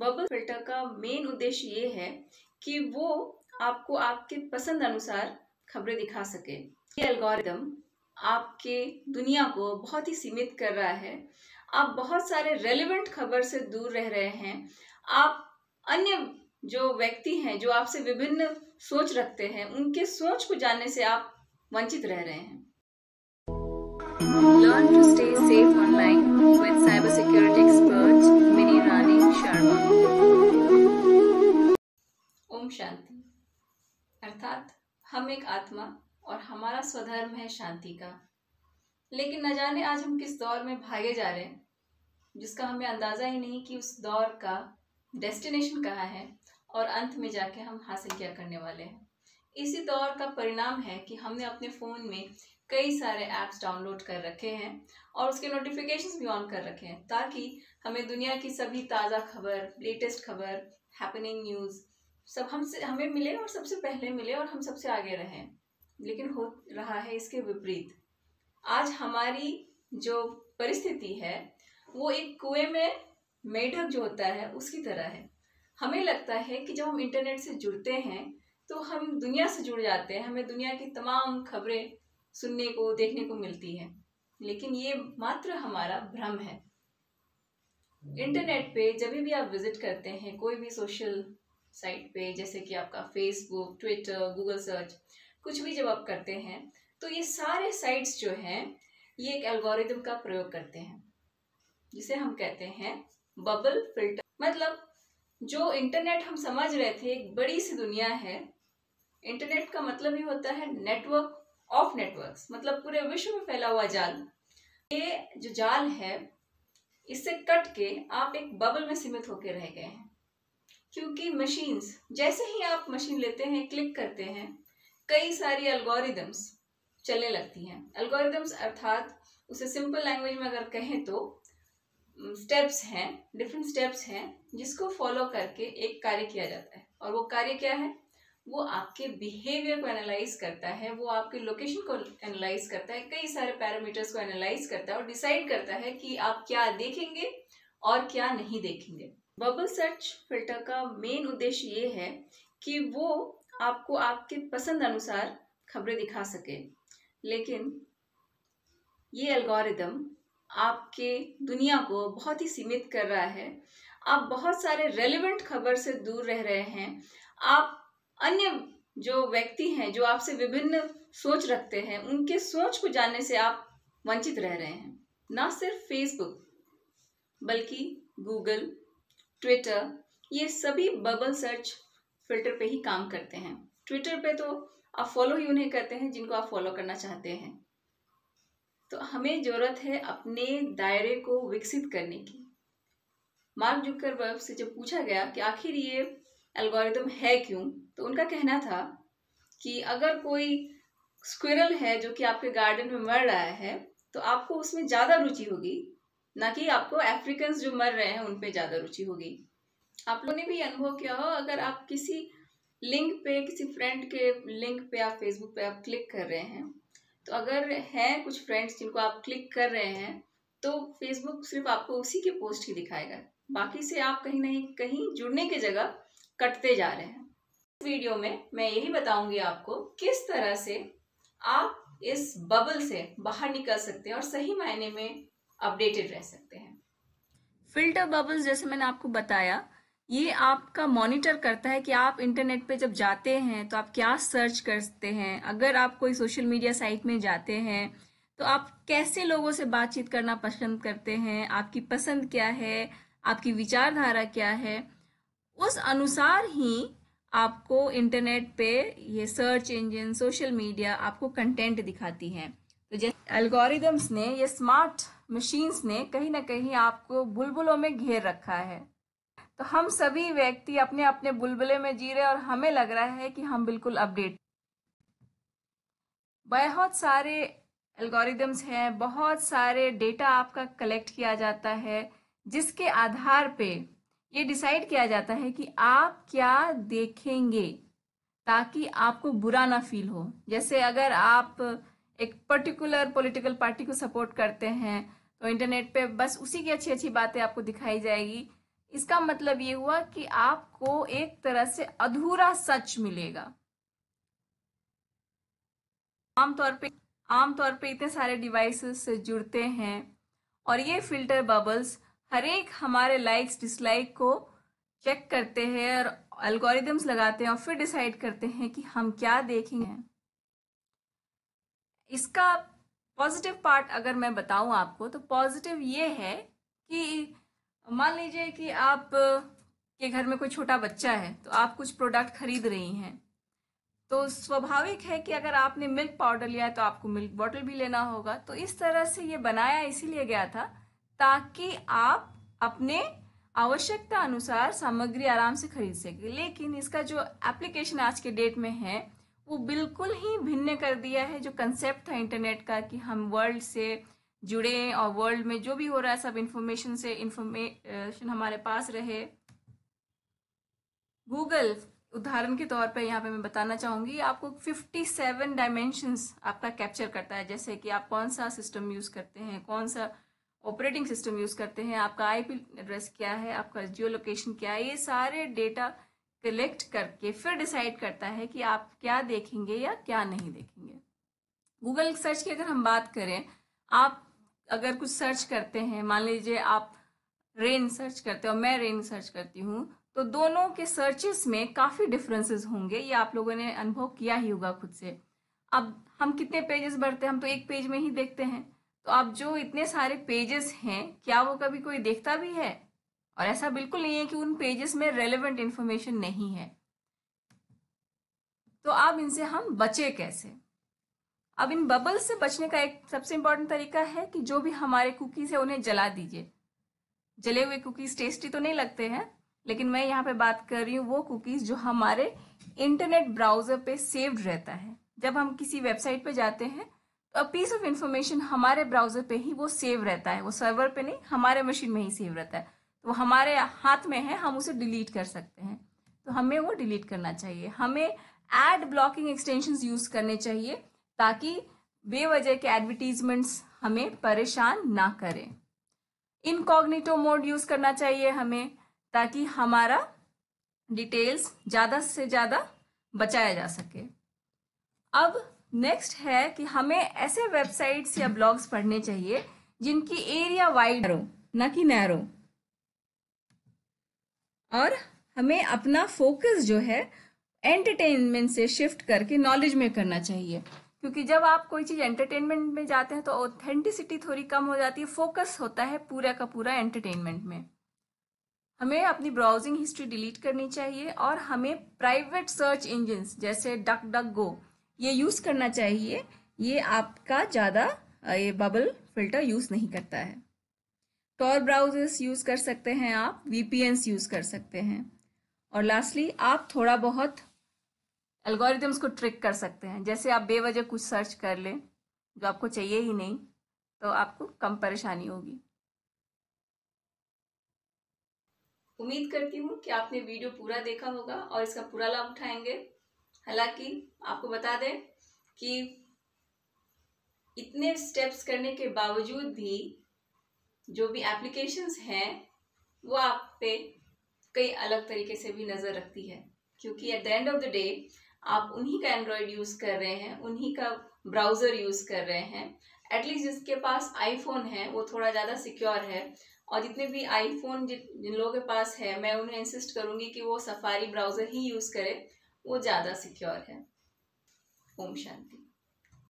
Bubble filter का main उद्देश्य ये है कि वो आपको आपके पसंद अनुसार खबरें दिखा सके। ये एल्गोरिदम आपके दुनिया को बहुत ही सीमित कर रहा है। आप बहुत सारे रेलेवेंट खबर से दूर रह रहे हैं। आप अन्य जो व्यक्ति हैं जो आपसे विभिन्न सोच रखते हैं, उनके सोच को जानने से आप वंचित रह रहे हैं। Learn to stay safe online with cybersecurity expert Mini Rani Sharma. Om Shanti. अर्थात हम एक आत्मा और हमारा स्वधर्म है शांति का। लेकिन न जाने आज हम किस दौर में भागे जा रहे हैं, जिसका हमें अंदाजा ही नहीं कि उस दौर का डेस्टिनेशन कहाँ है और अंत में जाके हम हासिल क्या करने वाले हैं। इसी दौर का परिणाम है कि हमने अपने फ़ोन में कई सारे ऐप्स डाउनलोड कर रखे हैं और उसके नोटिफिकेशंस भी ऑन कर रखे हैं, ताकि हमें दुनिया की सभी ताज़ा खबर, लेटेस्ट खबर, हैपनिंग न्यूज़ सब हमें मिले और सबसे पहले मिले और हम सबसे आगे रहें। लेकिन हो रहा है इसके विपरीत। आज हमारी जो परिस्थिति है वो एक कुएं में मेढक जो होता है उसकी तरह है। हमें लगता है कि जब हम इंटरनेट से जुड़ते हैं तो हम दुनिया से जुड़ जाते हैं, हमें दुनिया की तमाम खबरें सुनने को, देखने को मिलती है। लेकिन ये मात्र हमारा भ्रम है। इंटरनेट पे जब भी आप विजिट करते हैं कोई भी सोशल साइट पे, जैसे कि आपका फेसबुक, ट्विटर, गूगल सर्च, कुछ भी जब आप करते हैं तो ये सारे साइट्स जो हैं ये एक एल्गोरिदम का प्रयोग करते हैं, जिसे हम कहते हैं बबल फिल्टर। मतलब जो इंटरनेट हम समझ रहे थे एक बड़ी सी दुनिया है। इंटरनेट का मतलब ही होता है नेटवर्क ऑफ नेटवर्क्स, मतलब पूरे विश्व में फैला हुआ जाल। ये जो जाल है इससे कट के आप एक बबल में सीमित होकर रह गए हैं। क्योंकि मशीन्स, जैसे ही आप मशीन लेते हैं, क्लिक करते हैं, कई सारी एल्गोरिदम्स चलने लगती हैं। एल्गोरिदम्स अर्थात उसे सिंपल लैंग्वेज में अगर कहें तो स्टेप्स हैं, डिफरेंट स्टेप्स हैं जिसको फॉलो करके एक कार्य किया जाता है। और वो कार्य क्या है? वो आपके बिहेवियर को एनालाइज करता है, वो आपके लोकेशन को एनालाइज करता है, कई सारे पैरामीटर्स को एनालाइज करता है और डिसाइड करता है कि आप क्या देखेंगे और क्या नहीं देखेंगे। बबल सर्च फिल्टर का मेन उद्देश्य ये है कि वो आपको आपके पसंद अनुसार खबरें दिखा सके। लेकिन ये एल्गोरिदम आपके दुनिया को बहुत ही सीमित कर रहा है। आप बहुत सारे रेलेवेंट खबर से दूर रह रहे हैं। आप अन्य जो व्यक्ति हैं जो आपसे विभिन्न सोच रखते हैं, उनके सोच को जानने से आप वंचित रह रहे हैं। ना सिर्फ फेसबुक बल्कि गूगल, ट्विटर, ये सभी बबल सर्च फिल्टर पे ही काम करते हैं। ट्विटर पे तो आप फॉलो ही उन्हें करते हैं जिनको आप फॉलो करना चाहते हैं। तो हमें जरूरत है अपने दायरे को विकसित करने की। मार्क जुकरबर्ग से जब पूछा गया कि आखिर ये एल्गोरिदम है क्यों, तो उनका कहना था कि अगर कोई स्क्विरल है जो कि आपके गार्डन में मर रहा है तो आपको उसमें ज़्यादा रुचि होगी, ना कि आपको अफ्रीकन्स जो मर रहे हैं उन पे ज़्यादा रुचि होगी। आप लोगों ने भी अनुभव किया हो, अगर आप किसी लिंक पे, किसी फ्रेंड के लिंक पे आप फेसबुक पे आप क्लिक कर रहे हैं, तो अगर हैं कुछ फ्रेंड्स जिनको आप क्लिक कर रहे हैं तो फेसबुक सिर्फ आपको उसी के पोस्ट ही दिखाएगा, बाकी से आप कहीं नहीं कहीं जुड़ने की जगह कटते जा रहे हैं। इस वीडियो में मैं यही बताऊंगी आपको किस तरह से आप इस बबल से बाहर निकल सकते हैं और सही मायने में अपडेटेड रह सकते हैं। फिल्टर बबल्स, जैसे मैंने आपको बताया, ये आपका मॉनिटर करता है कि आप इंटरनेट पे जब जाते हैं तो आप क्या सर्च करते हैं। अगर आप कोई सोशल मीडिया साइट में जाते हैं तो आप कैसे लोगों से बातचीत करना पसंद करते हैं, आपकी पसंद क्या है, आपकी विचारधारा क्या है, उस अनुसार ही आपको इंटरनेट पे ये सर्च इंजन, सोशल मीडिया आपको कंटेंट दिखाती हैं। तो जैसे एल्गोरिदम्स ने, ये स्मार्ट मशीन्स ने कहीं ना कहीं आपको बुलबुलों में घेर रखा है। तो हम सभी व्यक्ति अपने अपने बुलबुले में जी रहे और हमें लग रहा है कि हम बिल्कुल अपडेट। बहुत सारे एल्गोरिदम्स हैं, बहुत सारे डेटा आपका कलेक्ट किया जाता है, जिसके आधार पे ये डिसाइड किया जाता है कि आप क्या देखेंगे ताकि आपको बुरा ना फील हो। जैसे अगर आप एक पर्टिकुलर पॉलिटिकल पार्टी को सपोर्ट करते हैं तो इंटरनेट पे बस उसी की अच्छी अच्छी बातें आपको दिखाई जाएगी। इसका मतलब ये हुआ कि आपको एक तरह से अधूरा सच मिलेगा। आमतौर पे इतने सारे डिवाइसेस से जुड़ते हैं और ये फिल्टर बबल्स हर एक हमारे लाइक्स डिसलाइक को चेक करते हैं और एल्गोरिदम्स लगाते हैं और फिर डिसाइड करते हैं कि हम क्या देखेंगे। इसका पॉजिटिव पार्ट अगर मैं बताऊं आपको, तो पॉजिटिव ये है कि मान लीजिए कि आप के घर में कोई छोटा बच्चा है, तो आप कुछ प्रोडक्ट खरीद रही हैं, तो स्वाभाविक है कि अगर आपने मिल्क पाउडर लिया है तो आपको मिल्क बॉटल भी लेना होगा। तो इस तरह से ये बनाया इसीलिए गया था ताकि आप अपने आवश्यकता अनुसार सामग्री आराम से खरीद सके। लेकिन इसका जो एप्लीकेशन आज के डेट में है वो बिल्कुल ही भिन्न कर दिया है। जो कंसेप्ट था इंटरनेट का कि हम वर्ल्ड से जुड़े और वर्ल्ड में जो भी हो रहा है सब इंफॉर्मेशन हमारे पास रहे। गूगल उदाहरण के तौर पे यहाँ पे मैं बताना चाहूँगी, आपको 57 डायमेंशंस आपका कैप्चर करता है, जैसे कि आप कौन सा सिस्टम यूज़ करते हैं, कौन सा ऑपरेटिंग सिस्टम यूज़ करते हैं, आपका आईपी एड्रेस क्या है, आपका जियो लोकेशन क्या है। ये सारे डेटा कलेक्ट करके फिर डिसाइड करता है कि आप क्या देखेंगे या क्या नहीं देखेंगे। गूगल सर्च की अगर हम बात करें, आप अगर कुछ सर्च करते हैं, मान लीजिए आप रेन सर्च करते हो और मैं रेन सर्च करती हूँ, तो दोनों के सर्चेस में काफ़ी डिफरेंसेस होंगे। ये आप लोगों ने अनुभव किया ही होगा खुद से। अब हम कितने पेजेस भरते हैं, हम तो एक पेज में ही देखते हैं। तो अब जो इतने सारे पेजेस हैं, क्या वो कभी कोई देखता भी है? और ऐसा बिल्कुल नहीं है कि उन पेजेस में रेलेवेंट इंफॉर्मेशन नहीं है। तो अब इनसे हम बचे कैसे? अब इन बबल्स से बचने का एक सबसे इम्पोर्टेंट तरीका है कि जो भी हमारे कुकीज है उन्हें जला दीजिए। जले हुए कुकीज टेस्टी तो नहीं लगते हैं, लेकिन मैं यहाँ पे बात कर रही हूँ वो कुकीज जो हमारे इंटरनेट ब्राउजर पे सेव्ड रहता है। जब हम किसी वेबसाइट पे जाते हैं तो पीस ऑफ इंफॉर्मेशन हमारे ब्राउजर पे ही वो सेव रहता है, वो सर्वर पे नहीं, हमारे मशीन में ही सेव रहता है। तो वो हमारे हाथ में है, हम उसे डिलीट कर सकते हैं। तो हमें वो डिलीट करना चाहिए। हमें एड ब्लॉकिंग एक्सटेंशंस यूज करने चाहिए ताकि बेवजह के एडवर्टीजमेंट्स हमें परेशान ना करें। इनकॉग्निटो मोड यूज करना चाहिए हमें, ताकि हमारा डिटेल्स ज़्यादा से ज़्यादा बचाया जा सके। अब नेक्स्ट है कि हमें ऐसे वेबसाइट्स या ब्लॉग्स पढ़ने चाहिए जिनकी एरिया वाइड हो, ना कि नैरो। और हमें अपना फोकस जो है एंटरटेनमेंट से शिफ्ट करके नॉलेज में करना चाहिए, क्योंकि जब आप कोई चीज़ एंटरटेनमेंट में जाते हैं तो ऑथेंटिसिटी थोड़ी कम हो जाती है, फोकस होता है पूरा का पूरा एंटरटेनमेंट में। हमें अपनी ब्राउजिंग हिस्ट्री डिलीट करनी चाहिए और हमें प्राइवेट सर्च इंजिन्स जैसे डक डक गो ये यूज़ करना चाहिए। ये आपका ज़्यादा ये बबल फिल्टर यूज़ नहीं करता है। टॉर ब्राउजर्स यूज़ कर सकते हैं, आप वीपीएन्स यूज़ कर सकते हैं। और लास्टली आप थोड़ा बहुत एल्गोरिदम्स को ट्रिक कर सकते हैं। जैसे आप बेवजह कुछ सर्च कर लें जो आपको चाहिए ही नहीं, तो आपको कम परेशानी होगी। उम्मीद करती हूँ कि आपने वीडियो पूरा देखा होगा और इसका पूरा लाभ उठाएंगे। हालांकि आपको बता दें कि इतने स्टेप्स करने के बावजूद भी जो भी एप्लीकेशंस हैं वो आप पे कई अलग तरीके से भी नज़र रखती है, क्योंकि at the end of the day आप उन्हीं का एंड्रॉयड यूज़ कर रहे हैं, उन्हीं का ब्राउज़र यूज़ कर रहे हैं। एटलीस्ट जिसके पास आईफोन है वो थोड़ा ज़्यादा सिक्योर है, और जितने भी आईफोन जिन लोगों के पास है मैं उन्हें इंसिस्ट करूँगी कि वो सफारी ब्राउज़र ही यूज़ करें, वो ज़्यादा सिक्योर है। ओम शांति।